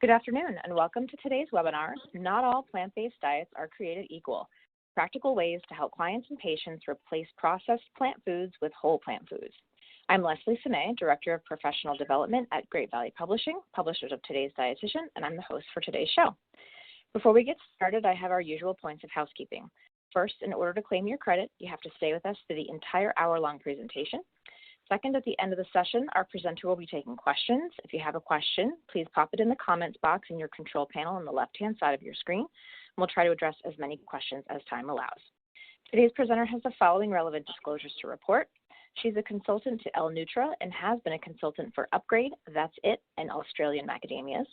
Good afternoon, and welcome to today's webinar, Not All Plant-Based Diets Are Created Equal, Practical Ways to Help Clients and Patients Replace Processed Plant Foods with Whole Plant Foods. I'm Leslie Simay, Director of Professional Development at Great Value Publishing, publishers of Today's Dietitian, and I'm the host for today's show. Before we get started, I have our usual points of housekeeping. First, in order to claim your credit, you have to stay with us through the entire hour-long presentation. Second, at the end of the session, our presenter will be taking questions. If you have a question, please pop it in the comments box in your control panel on the left-hand side of your screen, and we'll try to address as many questions as time allows. Today's presenter has the following relevant disclosures to report. She's a consultant to L Nutra and has been a consultant for Upgrade, That's It, and Australian Macadamias.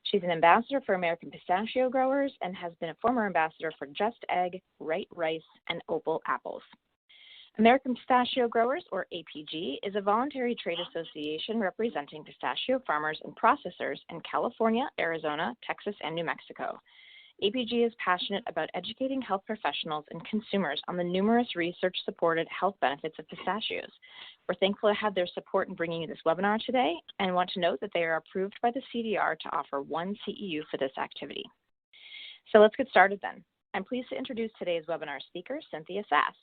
She's an ambassador for American Pistachio Growers and has been a former ambassador for Just Egg, Right Rice, and Opal Apples. American Pistachio Growers, or APG, is a voluntary trade association representing pistachio farmers and processors in California, Arizona, Texas, and New Mexico. APG is passionate about educating health professionals and consumers on the numerous research-supported health benefits of pistachios. We're thankful to have their support in bringing you this webinar today and want to note that they are approved by the CDR to offer 1 CEU for this activity. So let's get started then. I'm pleased to introduce today's webinar speaker, Cynthia Sass.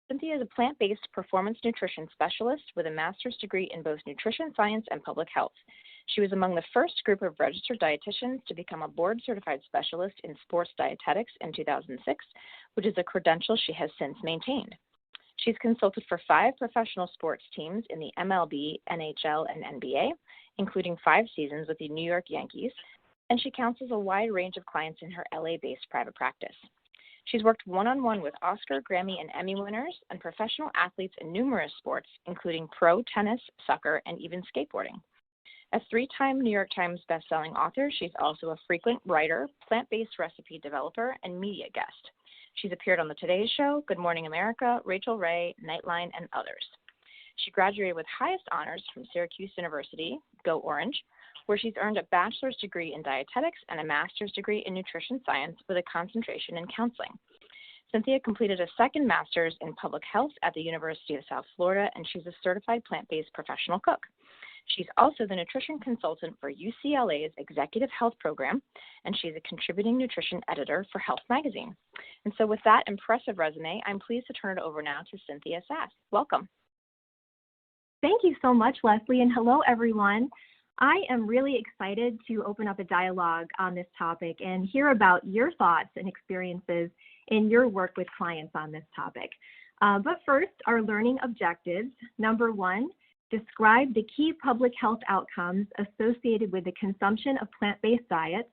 Cynthia is a plant-based performance nutrition specialist with a master's degree in both nutrition science and public health. She was among the first group of registered dietitians to become a board-certified specialist in sports dietetics in 2006, which is a credential she has since maintained. She's consulted for 5 professional sports teams in the MLB, NHL, and NBA, including 5 seasons with the New York Yankees, and she counsels a wide range of clients in her LA-based private practice. She's worked one-on-one with Oscar, Grammy, and Emmy winners and professional athletes in numerous sports, including pro tennis, soccer, and even skateboarding. A 3-time New York Times bestselling author, she's also a frequent writer, plant-based recipe developer, and media guest. She's appeared on The Today Show, Good Morning America, Rachel Ray, Nightline, and others. She graduated with highest honors from Syracuse University, Go Orange, where she's earned a bachelor's degree in dietetics and a master's degree in nutrition science with a concentration in counseling. Cynthia completed a second master's in public health at the University of South Florida, and she's a certified plant-based professional cook. She's also the nutrition consultant for UCLA's Executive Health Program, and she's a contributing nutrition editor for Health Magazine. And so with that impressive resume, I'm pleased to turn it over now to Cynthia Sass. Welcome. Thank you so much, Leslie, and hello, everyone. I am really excited to open up a dialogue on this topic and hear about your thoughts and experiences in your work with clients on this topic. But first, our learning objectives. Number 1, describe the key public health outcomes associated with the consumption of plant-based diets.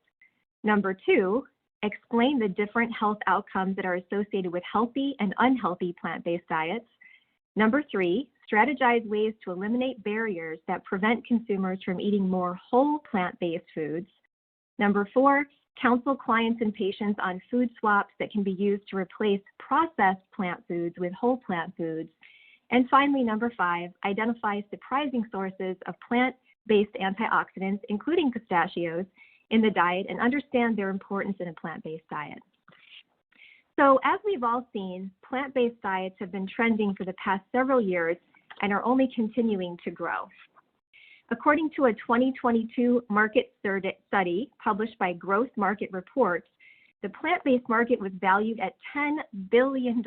Number 2, explain the different health outcomes that are associated with healthy and unhealthy plant-based diets. Number 3, strategize ways to eliminate barriers that prevent consumers from eating more whole plant-based foods. Number 4, counsel clients and patients on food swaps that can be used to replace processed plant foods with whole plant foods. And finally, number 5, identify surprising sources of plant-based antioxidants, including pistachios, in the diet and understand their importance in a plant-based diet. So as we've all seen, plant-based diets have been trending for the past several years and are only continuing to grow. According to a 2022 market study published by Growth Market Reports, the plant-based market was valued at $10 billion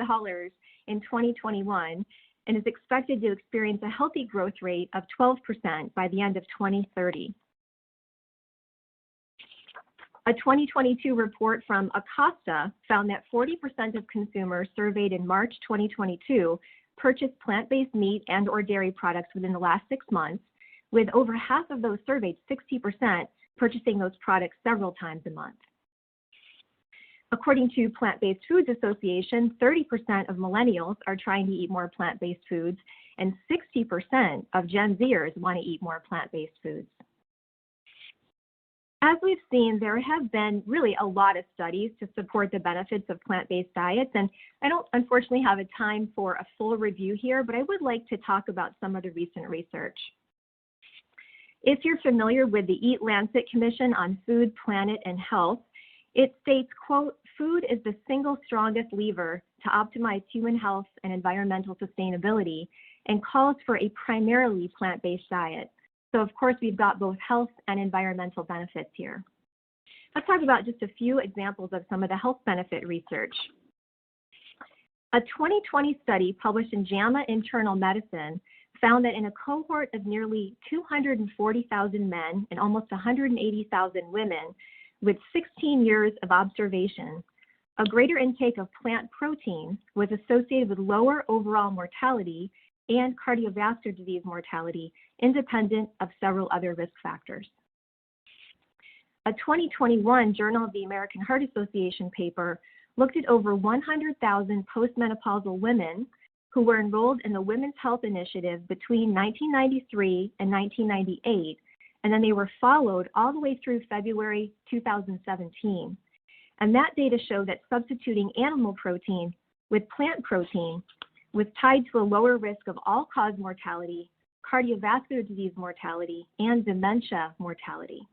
in 2021 and is expected to experience a healthy growth rate of 12% by the end of 2030. A 2022 report from Acosta found that 40% of consumers surveyed in March 2022 purchased plant-based meat and or dairy products within the last 6 months, with over half of those surveyed, 60%, purchasing those products several times a month. According to Plant-Based Foods Association, 30% of millennials are trying to eat more plant-based foods, and 60% of Gen Zers want to eat more plant-based foods. As we've seen, there have been really a lot of studies to support the benefits of plant-based diets, and I don't unfortunately have a time for a full review here, but I would like to talk about some of the recent research. If you're familiar with the Eat Lancet Commission on Food, Planet, and Health, it states, quote, food is the single strongest lever to optimize human health and environmental sustainability and calls for a primarily plant-based diet. So of course, we've got both health and environmental benefits here. Let's talk about just a few examples of some of the health benefit research. A 2020 study published in JAMA Internal Medicine found that in a cohort of nearly 240,000 men and almost 180,000 women with 16 years of observation, a greater intake of plant protein was associated with lower overall mortality and cardiovascular disease mortality, independent of several other risk factors. A 2021 Journal of the American Heart Association paper looked at over 100,000 postmenopausal women who were enrolled in the Women's Health Initiative between 1993 and 1998, and then they were followed all the way through February 2017. And that data showed that substituting animal protein with plant protein was tied to a lower risk of all-cause mortality, cardiovascular disease mortality, and dementia mortality.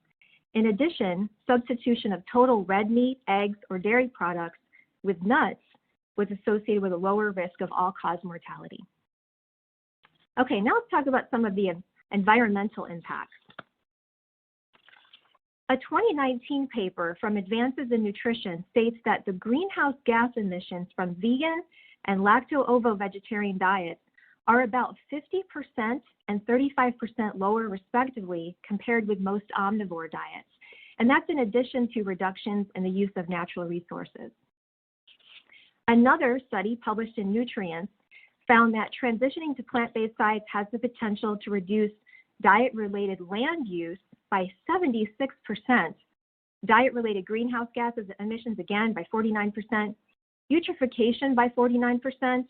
In addition, substitution of total red meat, eggs, or dairy products with nuts was associated with a lower risk of all-cause mortality. Okay, now let's talk about some of the environmental impacts. A 2019 paper from Advances in Nutrition states that the greenhouse gas emissions from vegan and lacto-ovo-vegetarian diets are about 50% and 35% lower respectively compared with most omnivore diets. And that's in addition to reductions in the use of natural resources. Another study published in Nutrients found that transitioning to plant-based diets has the potential to reduce diet-related land use by 76%, diet-related greenhouse gases emissions again by 49%, eutrophication by 49%,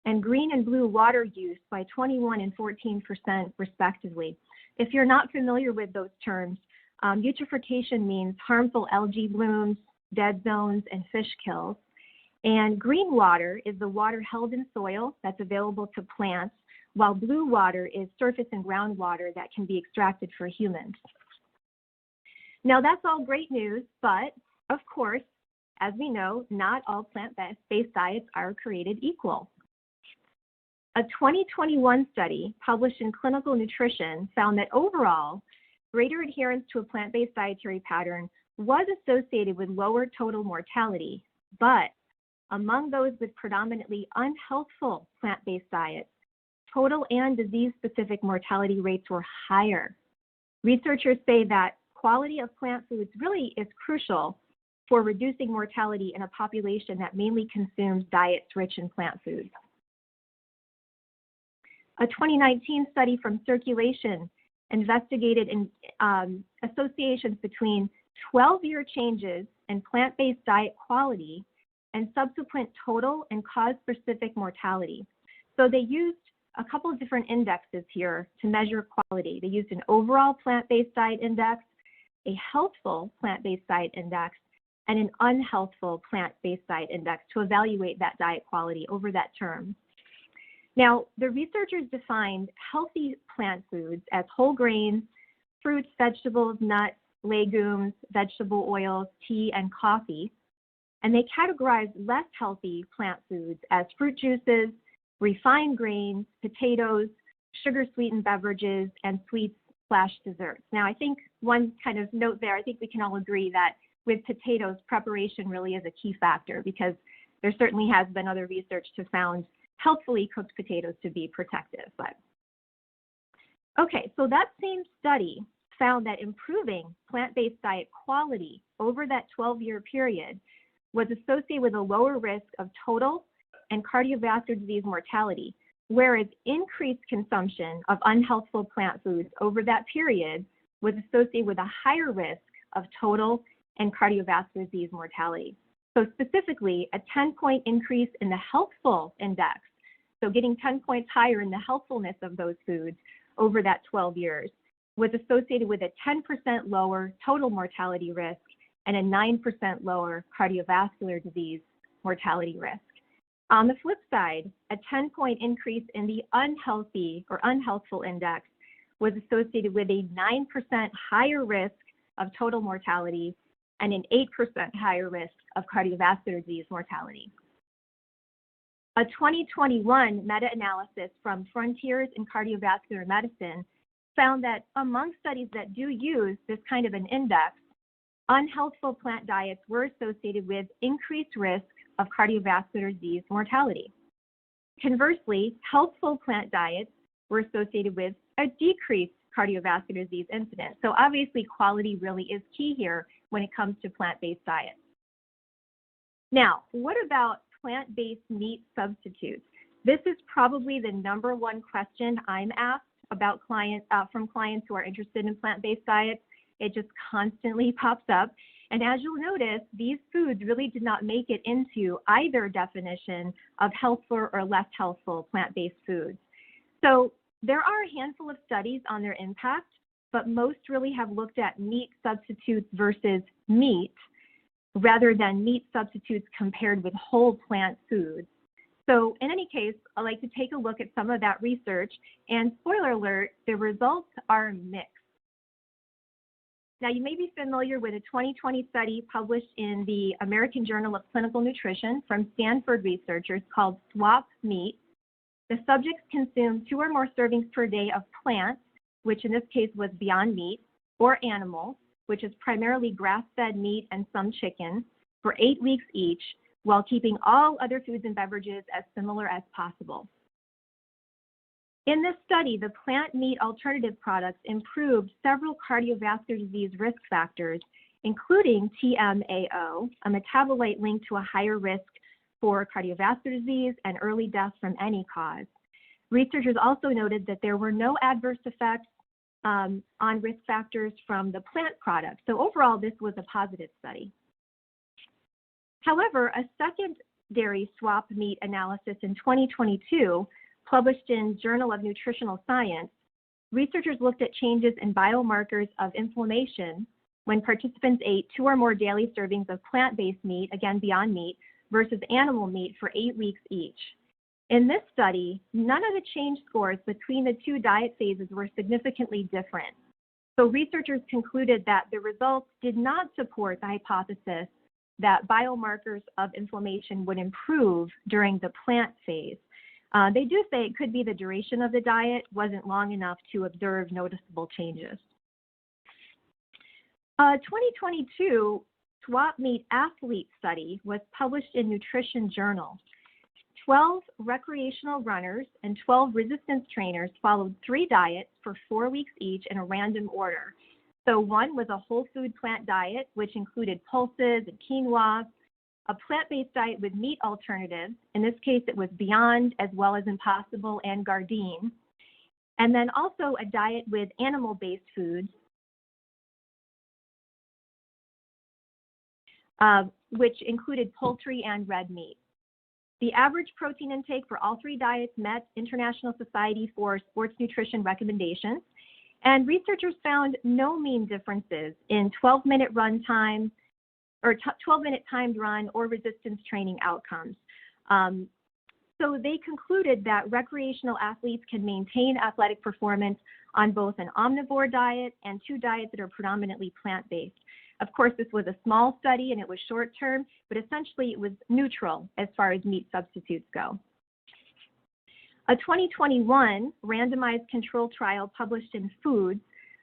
and green and blue water use by 21 and 14% respectively. If you're not familiar with those terms, eutrophication means harmful algae blooms, dead zones, and fish kills. And green water is the water held in soil that's available to plants, while blue water is surface and groundwater that can be extracted for humans. Now that's all great news, but of course, as we know, not all plant-based diets are created equal. A 2021 study published in Clinical Nutrition found that overall, greater adherence to a plant-based dietary pattern was associated with lower total mortality, but among those with predominantly unhealthful plant-based diets, total and disease-specific mortality rates were higher. Researchers say that quality of plant foods really is crucial for reducing mortality in a population that mainly consumes diets rich in plant foods. A 2019 study from Circulation investigated associations between 12-year changes in plant-based diet quality and subsequent total and cause-specific mortality. So they used a couple of different indexes here to measure quality. They used an overall plant-based diet index, a healthful plant-based diet index, and an unhealthful plant-based diet index to evaluate that diet quality over that term. Now, the researchers defined healthy plant foods as whole grains, fruits, vegetables, nuts, legumes, vegetable oils, tea, and coffee. And they categorized less healthy plant foods as fruit juices, refined grains, potatoes, sugar-sweetened beverages, and sweets/desserts. Now, I think one kind of note there, I think we can all agree that with potatoes, preparation really is a key factor because there certainly has been other research to found healthfully cooked potatoes to be protective. But okay, so that same study found that improving plant-based diet quality over that 12-year period was associated with a lower risk of total and cardiovascular disease mortality, whereas increased consumption of unhealthful plant foods over that period was associated with a higher risk of total and cardiovascular disease mortality. So specifically, a 10-point increase in the healthful index, so getting 10 points higher in the healthfulness of those foods over that 12 years, was associated with a 10% lower total mortality risk and a 9% lower cardiovascular disease mortality risk. On the flip side, a 10-point increase in the unhealthy or unhealthful index was associated with a 9% higher risk of total mortality and an 8% higher risk of cardiovascular disease mortality. A 2021 meta-analysis from Frontiers in Cardiovascular Medicine found that among studies that do use this kind of an index, unhealthful plant diets were associated with increased risk of cardiovascular disease mortality. Conversely, healthful plant diets were associated with a decreased cardiovascular disease incidence. So obviously, quality really is key here when it comes to plant-based diets. Now, what about plant-based meat substitutes? This is probably the number one question I'm asked about from clients who are interested in plant-based diets. It just constantly pops up. And as you'll notice, these foods really did not make it into either definition of healthful or less healthful plant-based foods. So there are a handful of studies on their impact, but most really have looked at meat substitutes versus meat rather than meat substitutes compared with whole plant foods. So in any case, I'd like to take a look at some of that research, and spoiler alert, the results are mixed. Now, you may be familiar with a 2020 study published in the American Journal of Clinical Nutrition from Stanford researchers called SWAP Meat. The subjects consumed 2 or more servings per day of plants, which in this case was Beyond Meat, or animals, which is primarily grass-fed meat and some chicken, for 8 weeks each, while keeping all other foods and beverages as similar as possible. In this study, the plant meat alternative products improved several cardiovascular disease risk factors, including TMAO, a metabolite linked to a higher risk for cardiovascular disease and early death from any cause. Researchers also noted that there were no adverse effects on risk factors from the plant products. So overall, this was a positive study. However, a secondary SWAP meat analysis in 2022, published in Journal of Nutritional Science, researchers looked at changes in biomarkers of inflammation when participants ate 2 or more daily servings of plant-based meat, again Beyond Meat, versus animal meat for 8 weeks each. In this study, none of the change scores between the 2 diet phases were significantly different. So researchers concluded that the results did not support the hypothesis that biomarkers of inflammation would improve during the plant phase. They do say it could be the duration of the diet wasn't long enough to observe noticeable changes. 2022 SWAP Meat athlete study was published in Nutrition Journal. 12 recreational runners and 12 resistance trainers followed 3 diets for 4 weeks each in a random order. So one was a whole food plant diet, which included pulses and quinoa, a plant-based diet with meat alternatives. In this case, it was Beyond, as well as Impossible and Gardein. And then also a diet with animal-based foods, which included poultry and red meat. The average protein intake for all 3 diets met International Society for Sports Nutrition recommendations, and researchers found no mean differences in 12-minute run time or 12-minute timed run or resistance training outcomes. So they concluded that recreational athletes can maintain athletic performance on both an omnivore diet and 2 diets that are predominantly plant-based. Of course, this was a small study and it was short-term, but essentially it was neutral as far as meat substitutes go. A 2021 randomized control trial published in Foods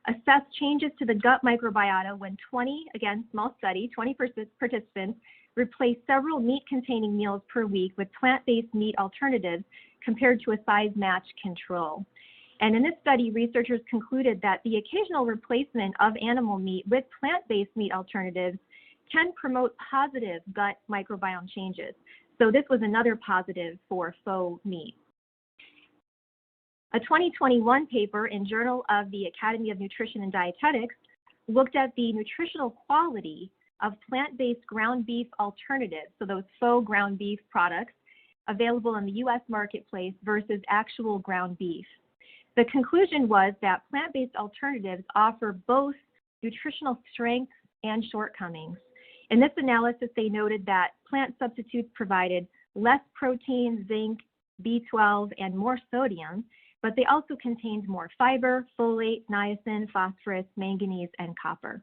assessed changes to the gut microbiota when 20, again, small study, 20 participants replaced several meat-containing meals per week with plant-based meat alternatives compared to a size-match control. And in this study, researchers concluded that the occasional replacement of animal meat with plant-based meat alternatives can promote positive gut microbiome changes. So this was another positive for faux meat. A 2021 paper in Journal of the Academy of Nutrition and Dietetics looked at the nutritional quality of plant-based ground beef alternatives, so those faux ground beef products available in the U.S. marketplace versus actual ground beef. The conclusion was that plant-based alternatives offer both nutritional strength and shortcomings. In this analysis, they noted that plant substitutes provided less protein, zinc, B12, and more sodium, but they also contained more fiber, folate, niacin, phosphorus, manganese, and copper.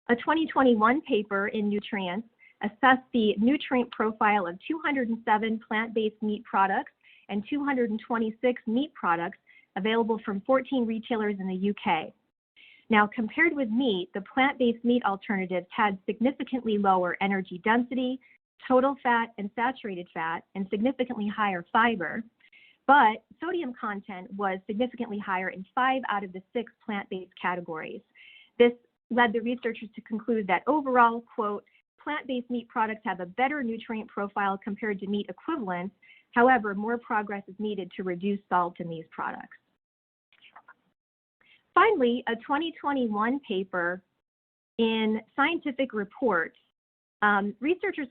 A 2021 paper in Nutrients assessed the nutrient profile of 207 plant-based meat products and 226 meat products available from 14 retailers in the UK. Now, compared with meat, the plant-based meat alternatives had significantly lower energy density, total fat and saturated fat, and significantly higher fiber, but sodium content was significantly higher in 5 out of the 6 plant-based categories. This led the researchers to conclude that overall, quote, plant-based meat products have a better nutrient profile compared to meat equivalents. However, more progress is needed to reduce salt in these products. Finally, a 2021 paper in Scientific Reports, researchers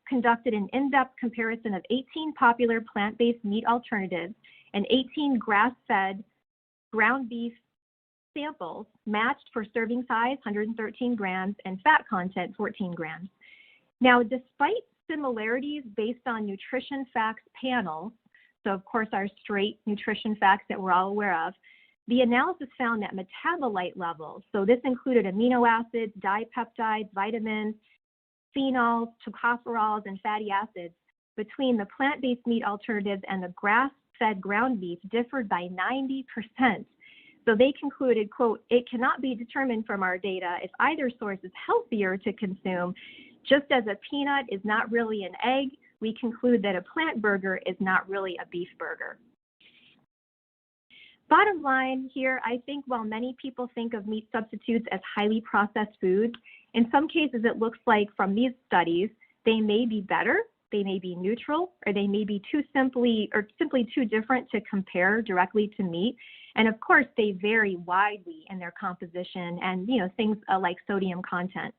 conducted an in-depth comparison of 18 popular plant-based meat alternatives and 18 grass-fed ground beef samples matched for serving size, 113 grams, and fat content, 14 grams. Now, despite similarities based on nutrition facts panels, so of course our straight nutrition facts that we're all aware of, the analysis found that metabolite levels, so this included amino acids, dipeptides, vitamins, phenols, tocopherols, and fatty acids, between the plant-based meat alternatives and the grass-fed ground beef differed by 90%. So they concluded, quote, it cannot be determined from our data if either source is healthier to consume. Just as a peanut is not really an egg, we conclude that a plant burger is not really a beef burger. Bottom line here, I think while many people think of meat substitutes as highly processed foods, in some cases it looks like from these studies, they may be better, they may be neutral, or they may be simply too different to compare directly to meat. And of course, they vary widely in their composition and things like sodium content.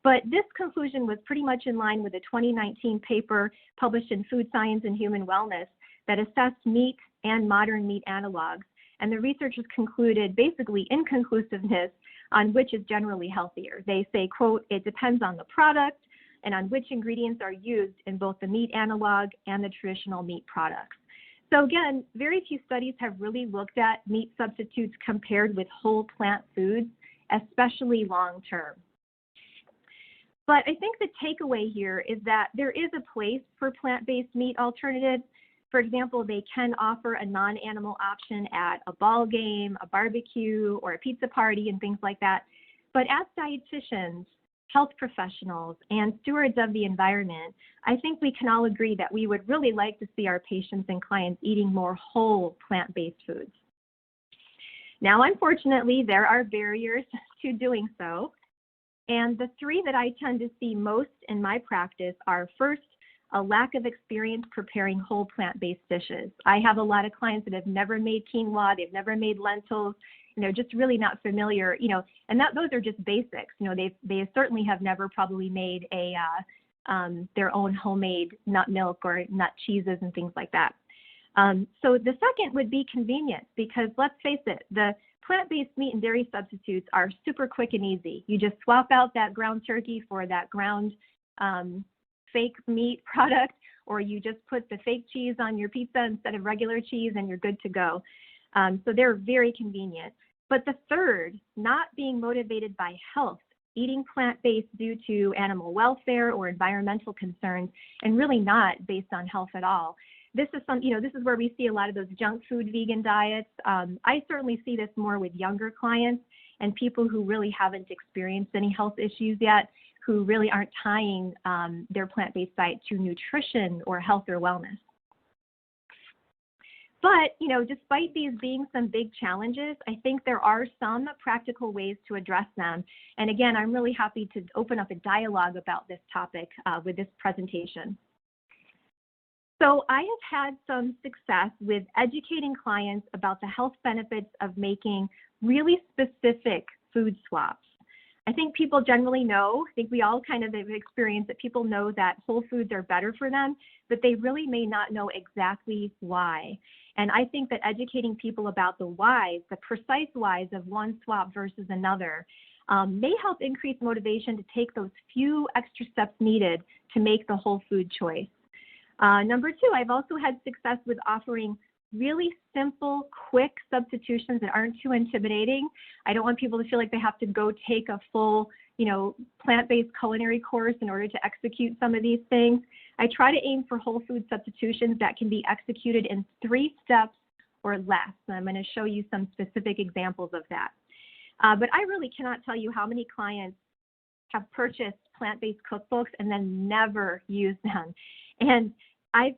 But this conclusion was pretty much in line with a 2019 paper published in Food Science and Human Wellness that assessed meat and modern meat analogs. And the researchers concluded basically inconclusiveness on which is generally healthier. They say, quote, it depends on the product and on which ingredients are used in both the meat analog and the traditional meat products. So again, very few studies have really looked at meat substitutes compared with whole plant foods, especially long term. But I think the takeaway here is that there is a place for plant-based meat alternatives. For example, they can offer a non-animal option at a ball game, a barbecue, or a pizza party and things like that. But as dietitians, health professionals, and stewards of the environment, I think we can all agree that we would really like to see our patients and clients eating more whole plant-based foods. Now, unfortunately, there are barriers to doing so. And the 3 that I tend to see most in my practice are, first, a lack of experience preparing whole plant-based dishes. I have a lot of clients that have never made quinoa, they've never made lentils, and they're just really not familiar, and those are just basics. They certainly have never probably made their own homemade nut milk or nut cheeses and things like that. So the second would be convenience, because let's face it, the plant-based meat and dairy substitutes are super quick and easy. You just swap out that ground turkey for that ground fake meat product, or you just put the fake cheese on your pizza instead of regular cheese and you're good to go. So they're very convenient. But the third, not being motivated by health, eating plant-based due to animal welfare or environmental concerns, and really not based on health at all. This is this is where we see a lot of those junk food vegan diets. I certainly see this more with younger clients and people who really haven't experienced any health issues yet, who really aren't tying their plant-based diet to nutrition or health or wellness. But, despite these being some big challenges, I think there are some practical ways to address them. And again, I'm really happy to open up a dialogue about this topic with this presentation. So I have had some success with educating clients about the health benefits of making really specific food swaps. I think people generally know, I think we all kind of have experienced that people know that whole foods are better for them, but they really may not know exactly why. And I think that educating people about the whys, the precise whys of one swap versus another, may help increase motivation to take those few extra steps needed to make the whole food choice. Number 2, I've also had success with offering really simple, quick substitutions that aren't too intimidating. I don't want people to feel like they have to go take a full, plant-based culinary course in order to execute some of these things. I try to aim for whole food substitutions that can be executed in 3 steps or less. And I'm going to show you some specific examples of that. But I really cannot tell you how many clients have purchased plant-based cookbooks and then never used them. And I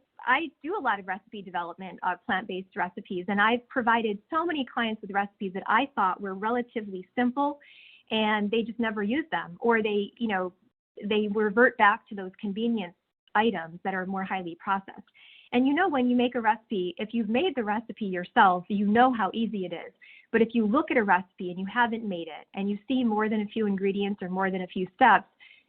do a lot of recipe development of plant-based recipes, and I've provided so many clients with recipes that I thought were relatively simple, and they just never use them, or they revert back to those convenience items that are more highly processed. And when you make a recipe, if you've made the recipe yourself, you know how easy it is. But if you look at a recipe and you haven't made it, and you see more than a few ingredients or more than a few steps,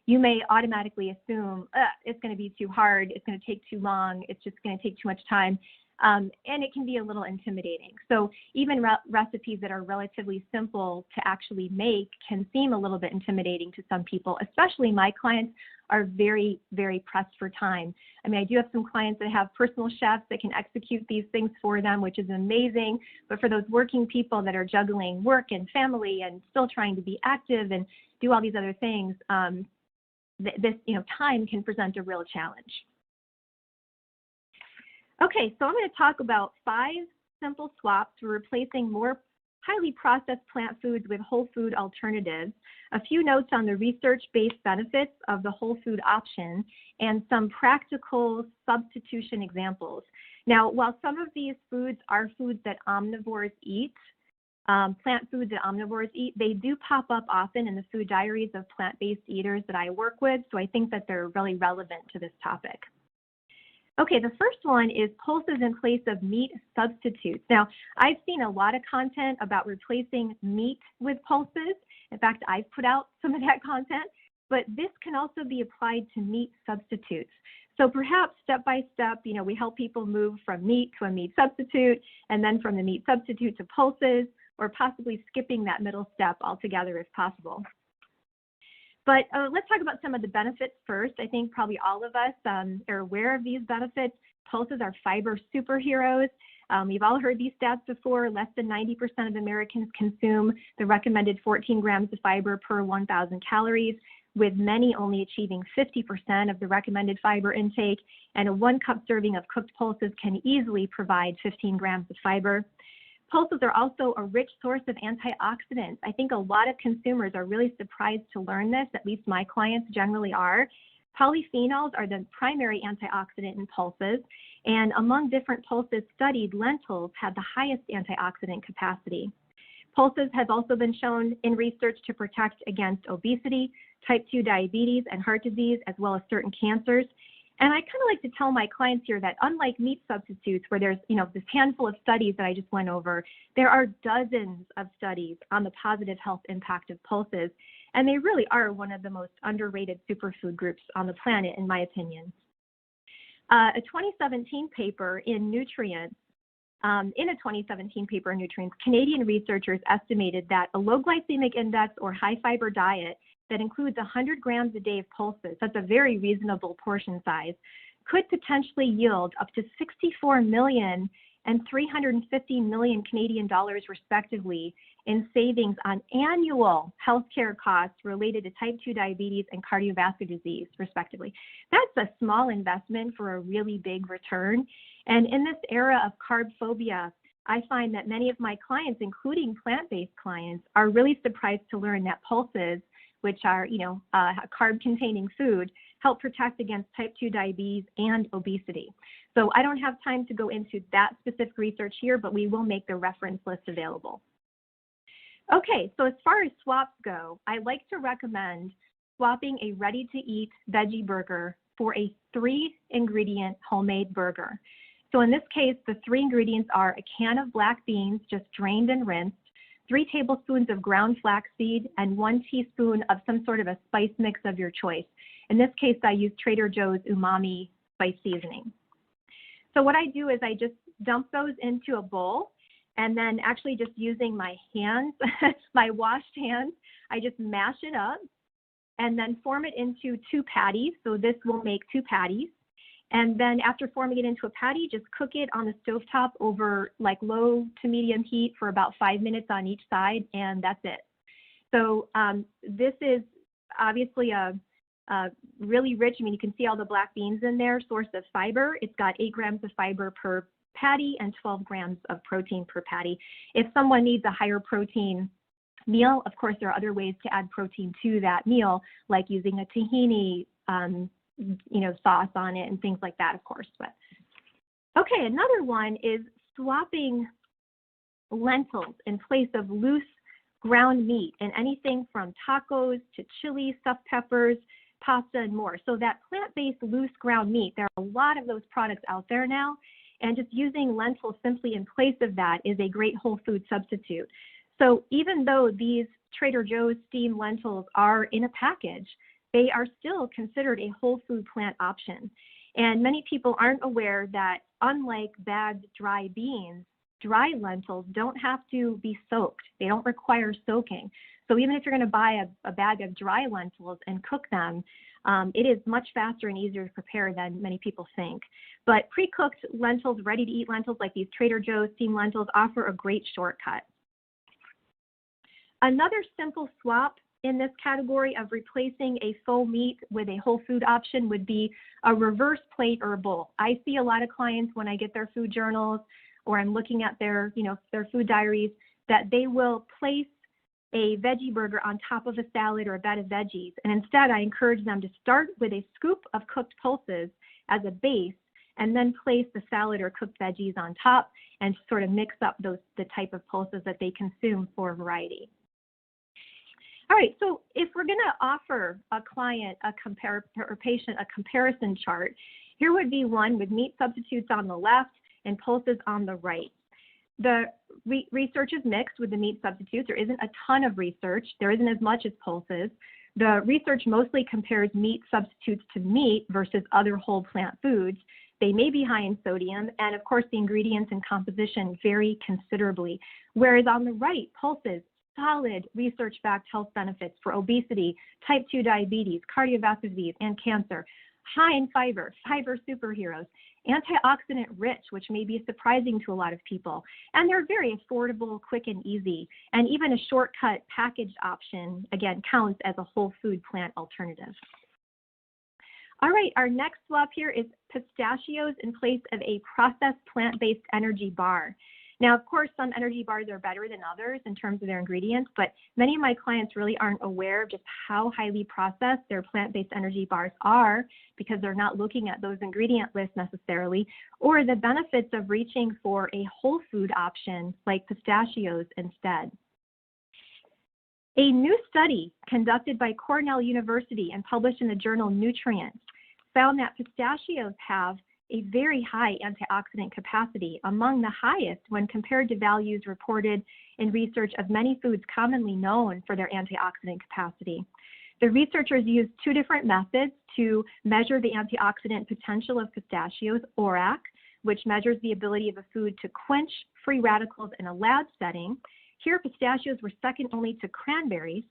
you may automatically assume it's going to be too hard, it's going to take too long, it's just going to take too much time, and it can be a little intimidating. So even recipes that are relatively simple to actually make can seem a little bit intimidating to some people, especially my clients are very, very pressed for time. I mean, I do have some clients that have personal chefs that can execute these things for them, which is amazing. But for those working people that are juggling work and family and still trying to be active and do all these other things, this time can present a real challenge. Okay, so I'm going to talk about 5 simple swaps for replacing more highly processed plant foods with whole food alternatives, a few notes on the research-based benefits of the whole food option, and some practical substitution examples. Now, while some of these foods are foods that omnivores eat, plant foods that omnivores eat, they do pop up often in the food diaries of plant-based eaters that I work with, so I think that they're really relevant to this topic. Okay, the first one is pulses in place of meat substitutes. Now, I've seen a lot of content about replacing meat with pulses. In fact, I've put out some of that content, but this can also be applied to meat substitutes. So perhaps step by step, we help people move from meat to a meat substitute, and then from the meat substitute to pulses, or possibly skipping that middle step altogether if possible. But let's talk about some of the benefits first. I think probably all of us are aware of these benefits. Pulses are fiber superheroes. We've all heard these stats before. Less than 90% of Americans consume the recommended 14 grams of fiber per 1,000 calories, with many only achieving 50% of the recommended fiber intake. And a 1-cup serving of cooked pulses can easily provide 15 grams of fiber. Pulses are also a rich source of antioxidants. I think a lot of consumers are really surprised to learn this, at least my clients generally are. Polyphenols are the primary antioxidant in pulses, and among different pulses studied, lentils have the highest antioxidant capacity. Pulses have also been shown in research to protect against obesity, type 2 diabetes, and heart disease, as well as certain cancers. And I kind of like to tell my clients here that unlike meat substitutes, where there's this handful of studies that I just went over, there are dozens of studies on the positive health impact of pulses, and they really are one of the most underrated superfood groups on the planet, in my opinion. A 2017 paper in Nutrients, Canadian researchers estimated that a low glycemic index or high fiber diet that includes 100 grams a day of pulses, that's a very reasonable portion size, could potentially yield up to 64 million and 350 million Canadian dollars respectively in savings on annual healthcare costs related to type 2 diabetes and cardiovascular disease, respectively. That's a small investment for a really big return. And in this era of carb phobia, I find that many of my clients, including plant-based clients, are really surprised to learn that pulses, which are, a carb-containing food, help protect against type 2 diabetes and obesity. So I don't have time to go into that specific research here, but we will make the reference list available. Okay, so as far as swaps go, I like to recommend swapping a ready-to-eat veggie burger for a 3-ingredient homemade burger. So in this case, the 3 ingredients are a can of black beans, just drained and rinsed, 3 tablespoons of ground flaxseed, and 1 teaspoon of some sort of a spice mix of your choice. In this case, I use Trader Joe's umami spice seasoning. So what I do is I just dump those into a bowl, and then actually just using my hands, my washed hands, I just mash it up and then form it into 2 patties. So this will make 2 patties. And then after forming it into a patty, just cook it on the stovetop over like low to medium heat for about 5 minutes on each side, and that's it. So this is obviously a really rich, you can see all the black beans in there, source of fiber. It's got 8 grams of fiber per patty and 12 grams of protein per patty. If someone needs a higher protein meal. Of course, there are other ways to add protein to that meal, like using a tahini, sauce on it and things like that, of course. But okay, another one is swapping lentils in place of loose ground meat and anything from tacos to chili, stuffed peppers, pasta, and more. So that plant-based loose ground meat, there are a lot of those products out there now, and just using lentils simply in place of that is a great whole food substitute. So even though these Trader Joe's steamed lentils are in a package, they are still considered a whole food plant option. And many people aren't aware that unlike bagged dry beans, dry lentils don't have to be soaked. They don't require soaking. So even if you're going to buy a bag of dry lentils and cook them, it is much faster and easier to prepare than many people think. But pre-cooked lentils, ready-to-eat lentils like these Trader Joe's steamed lentils offer a great shortcut. Another simple swap in this category of replacing a faux meat with a whole food option would be a reverse plate or a bowl. I see a lot of clients when I get their food journals or I'm looking at their food diaries that they will place a veggie burger on top of a salad or a bed of veggies. And instead, I encourage them to start with a scoop of cooked pulses as a base and then place the salad or cooked veggies on top and sort of mix up the type of pulses that they consume for variety. All right, so if we're going to offer a client or patient a comparison chart, here would be one with meat substitutes on the left and pulses on the right. The research is mixed with the meat substitutes. There isn't a ton of research. There isn't as much as pulses. The research mostly compares meat substitutes to meat versus other whole plant foods. They may be high in sodium, and of course the ingredients and composition vary considerably. Whereas on the right, pulses, solid research-backed health benefits for obesity, type 2 diabetes, cardiovascular disease, and cancer. High in fiber, fiber superheroes, antioxidant rich, which may be surprising to a lot of people. And they're very affordable, quick, and easy. And even a shortcut packaged option, again, counts as a whole food plant alternative. All right, our next swap here is pistachios in place of a processed plant-based energy bar. Now, of course, some energy bars are better than others in terms of their ingredients, but many of my clients really aren't aware of just how highly processed their plant-based energy bars are because they're not looking at those ingredient lists necessarily, or the benefits of reaching for a whole food option like pistachios instead. A new study conducted by Cornell University and published in the journal Nutrients found that pistachios have a very high antioxidant capacity, among the highest when compared to values reported in research of many foods commonly known for their antioxidant capacity. The researchers used two different methods to measure the antioxidant potential of pistachios: ORAC, which measures the ability of a food to quench free radicals in a lab setting. Here, pistachios were second only to cranberries,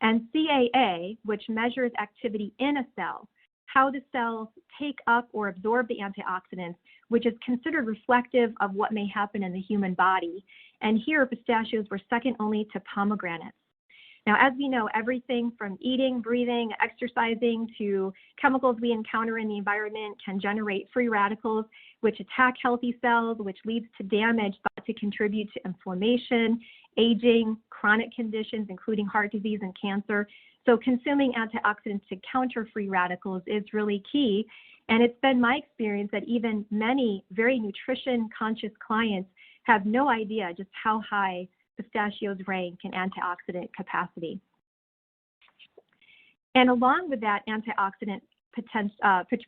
and CAA, which measures activity in a cell, how the cells take up or absorb the antioxidants, which is considered reflective of what may happen in the human body. And here, pistachios were second only to pomegranates. Now, as we know, everything from eating, breathing, exercising to chemicals we encounter in the environment can generate free radicals, which attack healthy cells, which leads to damage thought to contribute to inflammation, aging, chronic conditions, including heart disease and cancer. So consuming antioxidants to counter free radicals is really key. And it's been my experience that even many very nutrition-conscious clients have no idea just how high pistachios rank in antioxidant capacity. And along with that antioxidant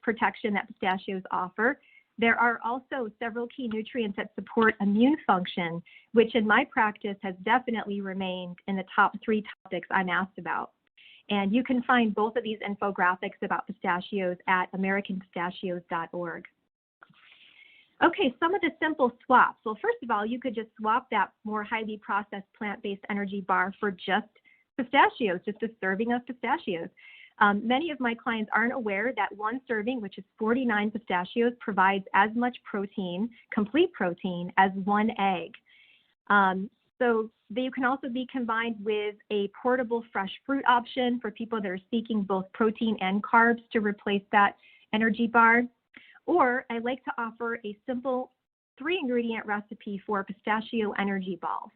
protection that pistachios offer, there are also several key nutrients that support immune function, which in my practice has definitely remained in the top 3 topics I'm asked about. And you can find both of these infographics about pistachios at americanpistachios.org. Okay, some of the simple swaps. Well, first of all, you could just swap that more highly processed plant-based energy bar for just pistachios, just a serving of pistachios. Many of my clients aren't aware that one serving, which is 49 pistachios, provides as much protein, complete protein, as one egg. So they can also be combined with a portable fresh fruit option for people that are seeking both protein and carbs to replace that energy bar. Or I like to offer a simple 3-ingredient recipe for pistachio energy balls.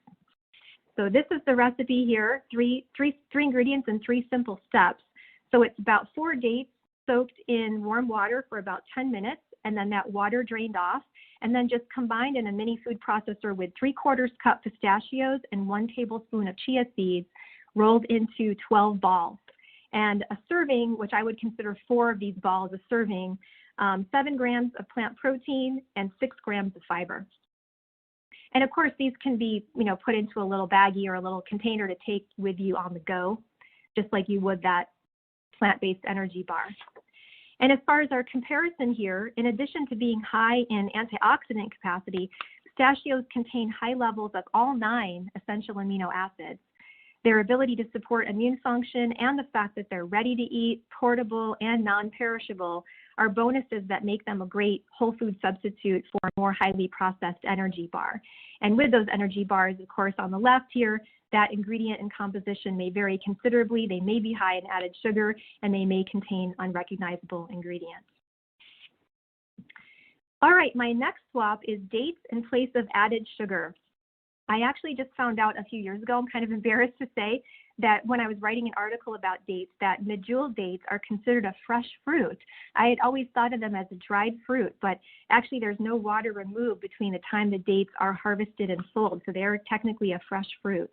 So this is the recipe here, three ingredients and 3 simple steps. So it's about 4 dates soaked in warm water for about 10 minutes, and then that water drained off, and then just combined in a mini food processor with 3/4 cup pistachios and 1 tablespoon of chia seeds rolled into 12 balls. And a serving, which I would consider 4 of these balls a serving, 7 grams of plant protein and 6 grams of fiber. And of course, these can be, put into a little baggie or a little container to take with you on the go, just like you would that plant-based energy bar. And as far as our comparison here, in addition to being high in antioxidant capacity, pistachios contain high levels of all 9 essential amino acids. Their ability to support immune function and the fact that they're ready to eat, portable, and non-perishable are bonuses that make them a great whole food substitute for a more highly processed energy bar. And with those energy bars, of course, on the left here, that ingredient and composition may vary considerably. They may be high in added sugar, and they may contain unrecognizable ingredients. All right, my next swap is dates in place of added sugar. I actually just found out a few years ago, I'm kind of embarrassed to say, that when I was writing an article about dates, that medjool dates are considered a fresh fruit. I had always thought of them as a dried fruit, but actually there's no water removed between the time the dates are harvested and sold, so they're technically a fresh fruit.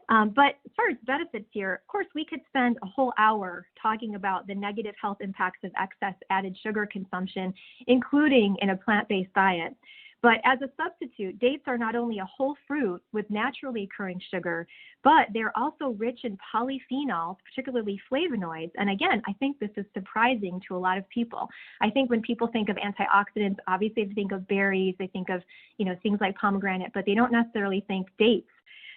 But as far as benefits here, of course, we could spend a whole hour talking about the negative health impacts of excess added sugar consumption, including in a plant-based diet. But as a substitute, dates are not only a whole fruit with naturally occurring sugar, but they're also rich in polyphenols, particularly flavonoids. And again, I think this is surprising to a lot of people. I think when people think of antioxidants, obviously they think of berries, they think of things like pomegranate, but they don't necessarily think dates.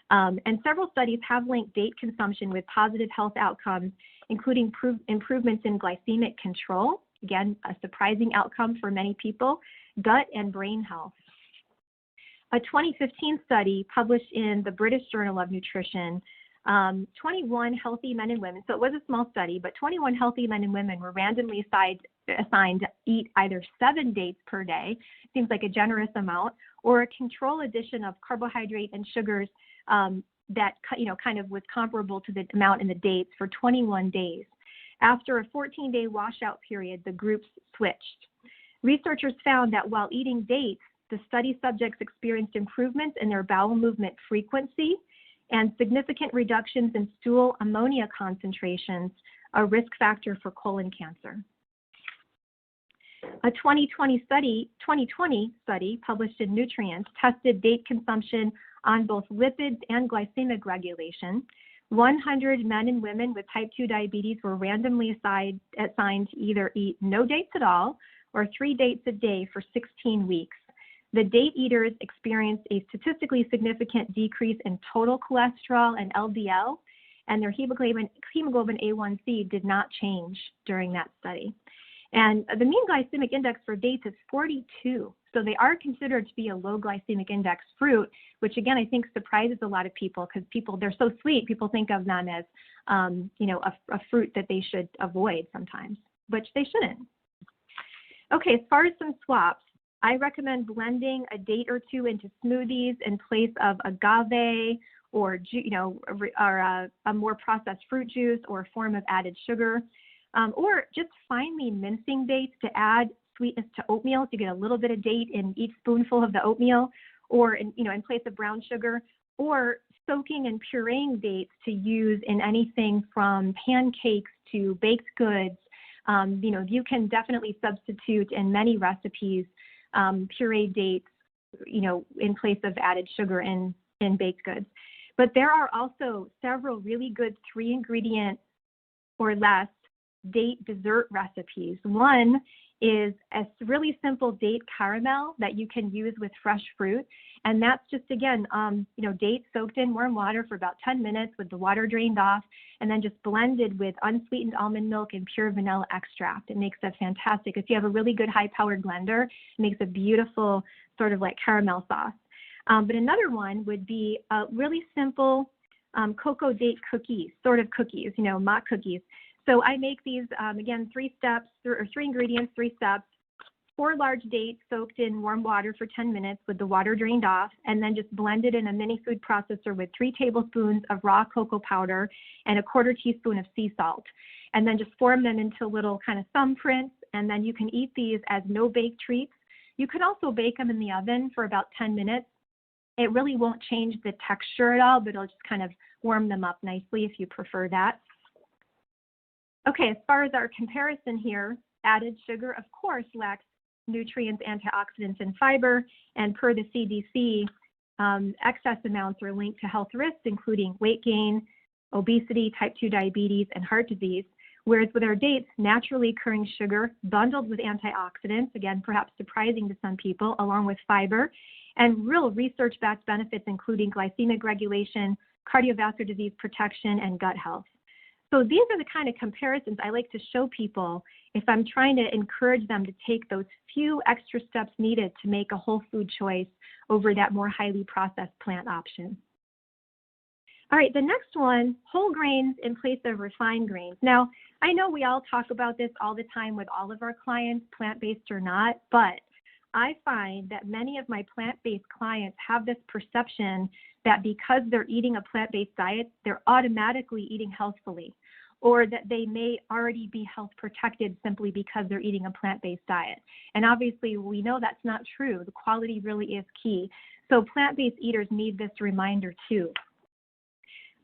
And several studies have linked date consumption with positive health outcomes, including improvements in glycemic control, again, a surprising outcome for many people, gut and brain health. A 2015 study published in the British Journal of Nutrition, 21 healthy men and women, so it was a small study, but 21 healthy men and women were randomly assigned to eat either 7 dates per day, seems like a generous amount, or a control addition of carbohydrate and sugars that kind of was comparable to the amount in the dates for 21 days. After a 14-day washout period, the groups switched. Researchers found that while eating dates, the study subjects experienced improvements in their bowel movement frequency and significant reductions in stool ammonia concentrations, a risk factor for colon cancer. A 2020 study published in Nutrients tested date consumption on both lipids and glycemic regulation. 100 men and women with type 2 diabetes were randomly assigned to either eat no dates at all or 3 dates a day for 16 weeks. The date eaters experienced a statistically significant decrease in total cholesterol and LDL, and their hemoglobin A1C did not change during that study. And the mean glycemic index for dates is 42. So they are considered to be a low glycemic index fruit, which again, I think surprises a lot of people because they're so sweet. People think of them as, a fruit that they should avoid sometimes, which they shouldn't. Okay, as far as some swaps, I recommend blending a date or 2 into smoothies in place of agave or a more processed fruit juice or a form of added sugar. Or just finely mincing dates to add sweetness to oatmeal. So you get a little bit of date in each spoonful of the oatmeal, or in place of brown sugar, or soaking and pureeing dates to use in anything from pancakes to baked goods. You can definitely substitute in many recipes pureed dates, in place of added sugar in baked goods. But there are also several really good 3-ingredient or less date dessert recipes. One is a really simple date caramel that you can use with fresh fruit. And that's just, again, dates soaked in warm water for about 10 minutes with the water drained off, and then just blended with unsweetened almond milk and pure vanilla extract. It makes a fantastic, if you have a really good high-powered blender, it makes a beautiful sort of like caramel sauce. But another one would be really simple cocoa date cookies, sort of cookies, mock cookies. So I make these, again, 3 steps, or 3 ingredients, 3 steps. 4 large dates soaked in warm water for 10 minutes with the water drained off, and then just blended in a mini food processor with 3 tablespoons of raw cocoa powder and a 1/4 teaspoon of sea salt. And then just form them into little kind of thumbprints, and then you can eat these as no-bake treats. You can also bake them in the oven for about 10 minutes. It really won't change the texture at all, but it'll just kind of warm them up nicely if you prefer that. Okay, as far as our comparison here, added sugar, of course, lacks nutrients, antioxidants, and fiber, and per the CDC, excess amounts are linked to health risks, including weight gain, obesity, type 2 diabetes, and heart disease. Whereas with our dates, naturally occurring sugar bundled with antioxidants, again, perhaps surprising to some people, along with fiber, and real research-backed benefits, including glycemic regulation, cardiovascular disease protection, and gut health. So these are the kind of comparisons I like to show people if I'm trying to encourage them to take those few extra steps needed to make a whole food choice over that more highly processed plant option. All right, the next one, whole grains in place of refined grains. Now, I know we all talk about this all the time with all of our clients, plant-based or not, but I find that many of my plant-based clients have this perception that because they're eating a plant-based diet, they're automatically eating healthfully, or that they may already be health protected simply because they're eating a plant-based diet. And obviously, we know that's not true. The quality really is key. So plant-based eaters need this reminder too.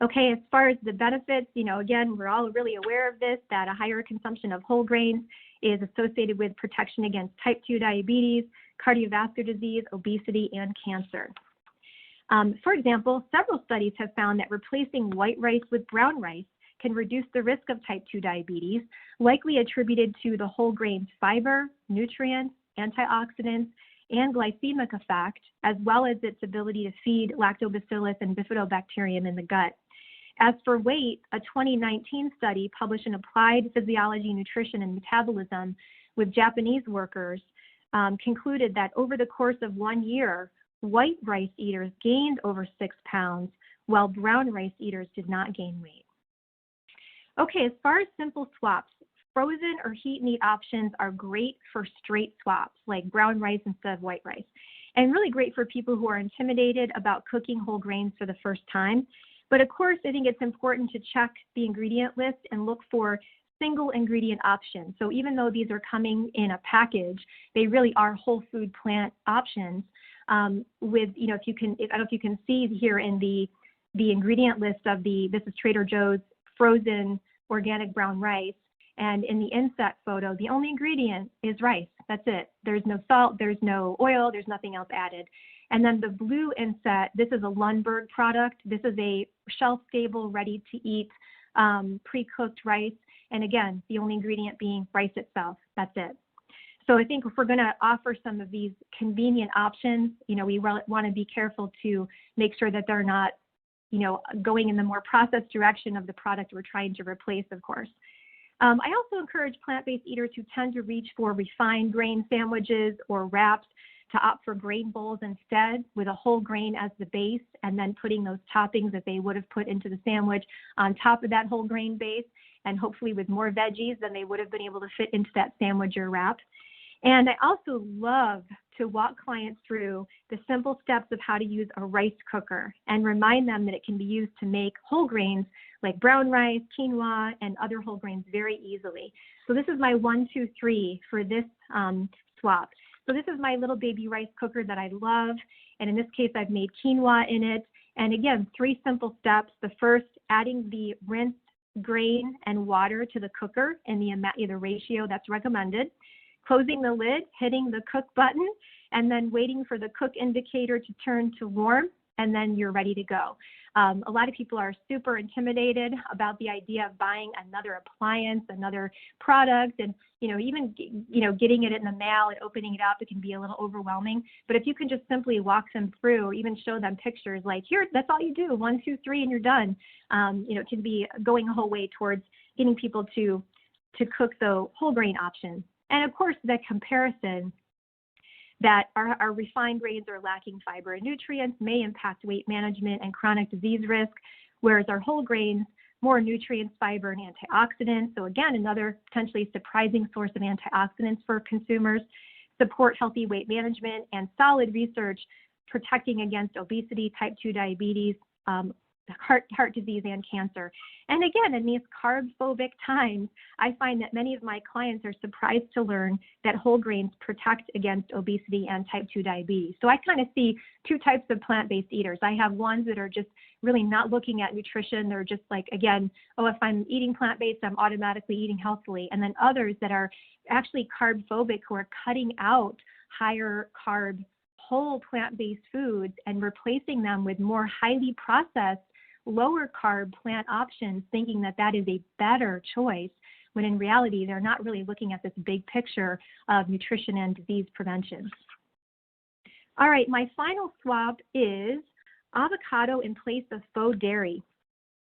Okay, as far as the benefits, again, we're all really aware of this, that a higher consumption of whole grains is associated with protection against type 2 diabetes, cardiovascular disease, obesity, and cancer. For example, several studies have found that replacing white rice with brown rice can reduce the risk of type 2 diabetes, likely attributed to the whole grain's fiber, nutrients, antioxidants, and glycemic effect, as well as its ability to feed lactobacillus and bifidobacterium in the gut. As for weight, a 2019 study published in Applied Physiology, Nutrition, and Metabolism with Japanese workers concluded that over the course of 1 year, white rice eaters gained over 6 pounds, while brown rice eaters did not gain weight. Okay, as far as simple swaps, frozen or heat meat options are great for straight swaps, like brown rice instead of white rice, and really great for people who are intimidated about cooking whole grains for the first time. But of course, I think it's important to check the ingredient list and look for single ingredient options. So even though these are coming in a package, they really are whole food plant options. With, I don't know if you can see here in the ingredient list of this is Trader Joe's frozen organic brown rice. And in the inset photo, the only ingredient is rice. That's it. There's no salt, there's no oil, there's nothing else added. And then the blue inset, this is a Lundberg product. This is a shelf-stable, ready-to-eat, pre-cooked rice. And again, the only ingredient being rice itself. That's it. So I think if we're going to offer some of these convenient options, we want to be careful to make sure that they're not, going in the more processed direction of the product we're trying to replace, of course. I also encourage plant-based eaters who tend to reach for refined grain sandwiches or wraps to opt for grain bowls instead, with a whole grain as the base, and then putting those toppings that they would have put into the sandwich on top of that whole grain base, and hopefully with more veggies than they would have been able to fit into that sandwich or wrap. And I also love to walk clients through the simple steps of how to use a rice cooker and remind them that it can be used to make whole grains like brown rice, quinoa, and other whole grains very easily. So this is my 1, 2, 3 for this swap. So this is my little baby rice cooker that I love. And in this case, I've made quinoa in it. And again, 3 simple steps. The first, adding the rinsed grain and water to the cooker in the ratio that's recommended. Closing the lid, hitting the cook button, and then waiting for the cook indicator to turn to warm, and then you're ready to go. A lot of people are super intimidated about the idea of buying another appliance, another product, and even getting it in the mail and opening it up, it can be a little overwhelming. But if you can just simply walk them through, or even show them pictures like, here, that's all you do, 1, 2, 3, and you're done. It can be going a whole way towards getting people to cook the whole grain option. And of course, the comparison that our refined grains are lacking fiber and nutrients may impact weight management and chronic disease risk, whereas our whole grains, more nutrients, fiber, and antioxidants. So again, another potentially surprising source of antioxidants for consumers. support healthy weight management, and solid research protecting against obesity, type 2 diabetes, heart disease, and cancer. And again, in these carb-phobic times, I find that many of my clients are surprised to learn that whole grains protect against obesity and type 2 diabetes. So I kind of see two types of plant-based eaters. I have ones that are just really not looking at nutrition. They're just like, again, oh, if I'm eating plant-based, I'm automatically eating healthily. And then others that are actually carb-phobic, who are cutting out higher carb whole plant-based foods and replacing them with more highly processed, lower carb plant options, thinking that that is a better choice, when in reality, they're not really looking at this big picture of nutrition and disease prevention. All right, my final swap is avocado in place of faux dairy.